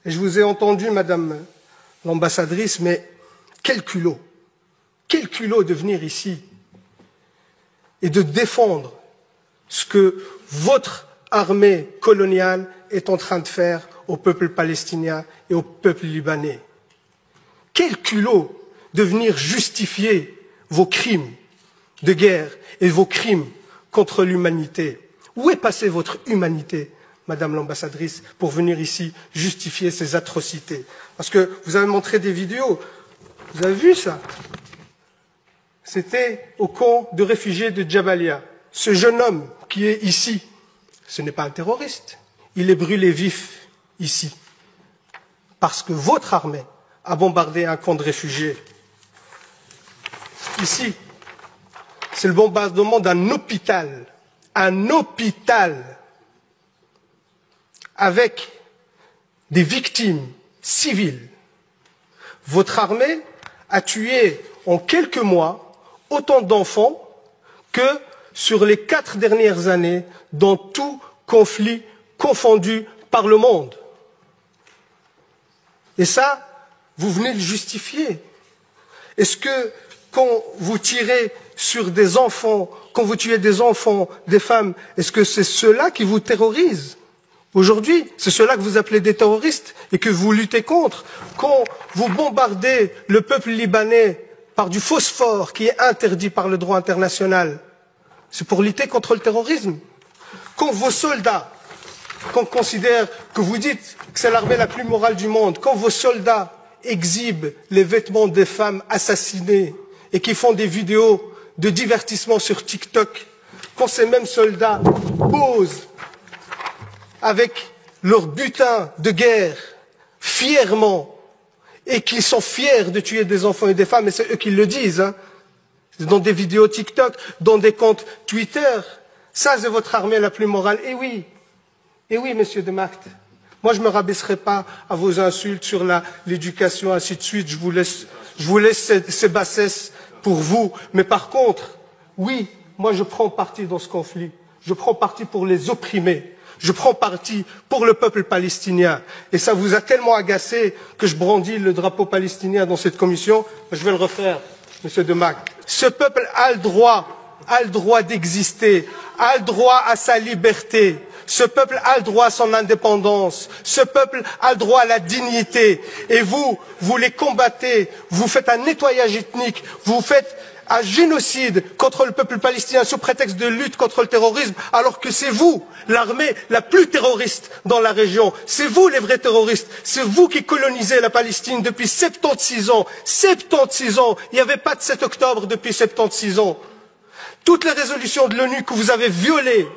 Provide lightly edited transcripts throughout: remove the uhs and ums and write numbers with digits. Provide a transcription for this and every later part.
Et je vous ai entendu, Madame l'ambassadrice, mais quel culot de venir ici et de défendre ce que votre armée coloniale est en train de faire au peuple palestinien et au peuple libanais. Quel culot de venir justifier vos crimes de guerre et vos crimes contre l'humanité. Où est passée votre humanité, Madame l'ambassadrice, pour venir ici justifier ces atrocités? Parce que vous avez montré des vidéos. Vous avez vu ça? C'était au camp de réfugiés de Jabalia. Ce jeune homme qui est ici, ce n'est pas un terroriste. Il est brûlé vif ici. Parce que votre armée a bombardé un camp de réfugiés. Ici, c'est le bombardement d'un hôpital. Un hôpital avec des victimes civiles. Votre armée a tué en quelques mois autant d'enfants que sur les 4 dernières années dans tout conflit confondu par le monde. Et ça, vous venez le justifier. Est-ce que quand vous tirez sur des enfants, quand vous tuez des enfants, des femmes, est-ce que c'est ceux-là qui vous terrorisent? Aujourd'hui, c'est ceux-là que vous appelez des terroristes et que vous luttez contre. Quand vous bombardez le peuple libanais par du phosphore qui est interdit par le droit international, c'est pour lutter contre le terrorisme. Quand vos soldats, qu'on considère que vous dites que c'est l'armée la plus morale du monde, quand vos soldats exhibent les vêtements des femmes assassinées et qui font des vidéos de divertissement sur TikTok, quand ces mêmes soldats posent avec leur butin de guerre fièrement et qu'ils sont fiers de tuer des enfants et des femmes, et c'est eux qui le disent, hein, dans des vidéos TikTok, dans des comptes Twitter, ça c'est votre armée la plus morale. Et oui, Monsieur de Macht, moi je ne me rabaisserai pas à vos insultes sur l'éducation, ainsi de suite, je vous laisse ces bassesses pour vous, mais par contre, oui, moi je prends parti dans ce conflit, je prends parti pour les opprimés. Je prends parti pour le peuple palestinien. Et ça vous a tellement agacé que je brandis le drapeau palestinien dans cette commission. Je vais le refaire, Monsieur de Mac. Ce peuple a le droit d'exister, a le droit à sa liberté. Ce peuple a le droit à son indépendance. Ce peuple a le droit à la dignité. Et vous les combattez. Vous faites un nettoyage ethnique. Vous faites un génocide contre le peuple palestinien sous prétexte de lutte contre le terrorisme, alors que c'est vous, l'armée la plus terroriste dans la région. C'est vous les vrais terroristes. C'est vous qui colonisez la Palestine depuis 76 ans. 76 ans. Il n'y avait pas de 7 octobre depuis 76 ans. Toutes les résolutions de l'ONU que vous avez violées,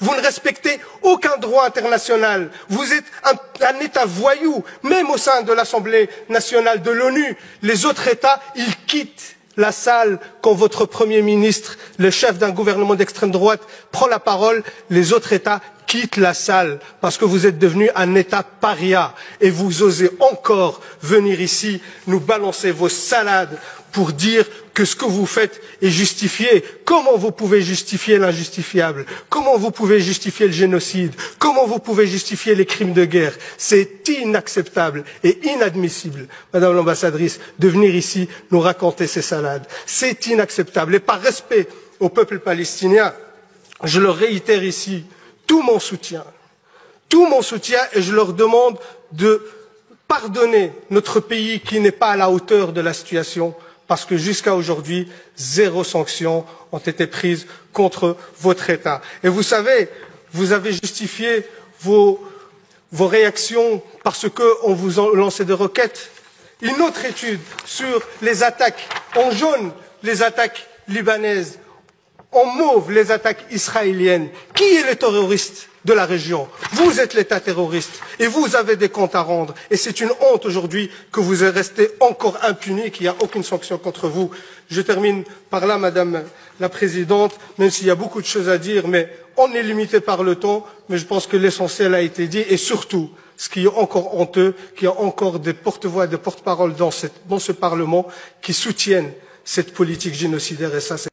vous ne respectez aucun droit international. Vous êtes un État voyou, même au sein de l'Assemblée nationale de l'ONU. Les autres États, ils quittent la salle quand votre Premier ministre, le chef d'un gouvernement d'extrême droite, prend la parole. Les autres États quittent la salle parce que vous êtes devenu un État paria et vous osez encore venir ici nous balancer vos salades pour dire que ce que vous faites est justifié. Comment vous pouvez justifier l'injustifiable? Comment vous pouvez justifier le génocide? Comment vous pouvez justifier les crimes de guerre? C'est inacceptable et inadmissible, Madame l'ambassadrice, de venir ici nous raconter ces salades. C'est inacceptable. Et par respect au peuple palestinien, je leur réitère ici tout mon soutien, et je leur demande de pardonner notre pays qui n'est pas à la hauteur de la situation, parce que jusqu'à aujourd'hui, 0 sanction ont été prises contre votre État. Et vous savez, vous avez justifié vos réactions parce qu'on vous a lancé des roquettes. Une autre étude sur les attaques en jaune, les attaques libanaises, en mauve, les attaques israéliennes. Qui est le terroriste de la région? Vous êtes l'État terroriste et vous avez des comptes à rendre. Et c'est une honte aujourd'hui que vous êtes resté encore impuni, qu'il n'y a aucune sanction contre vous. Je termine par là, Madame la Présidente, même s'il y a beaucoup de choses à dire, mais on est limité par le temps, mais je pense que l'essentiel a été dit. Et surtout, ce qui est encore honteux, qu'il y a encore des porte-voix, des porte-paroles dans ce Parlement qui soutiennent cette politique génocidaire. Et ça, c'est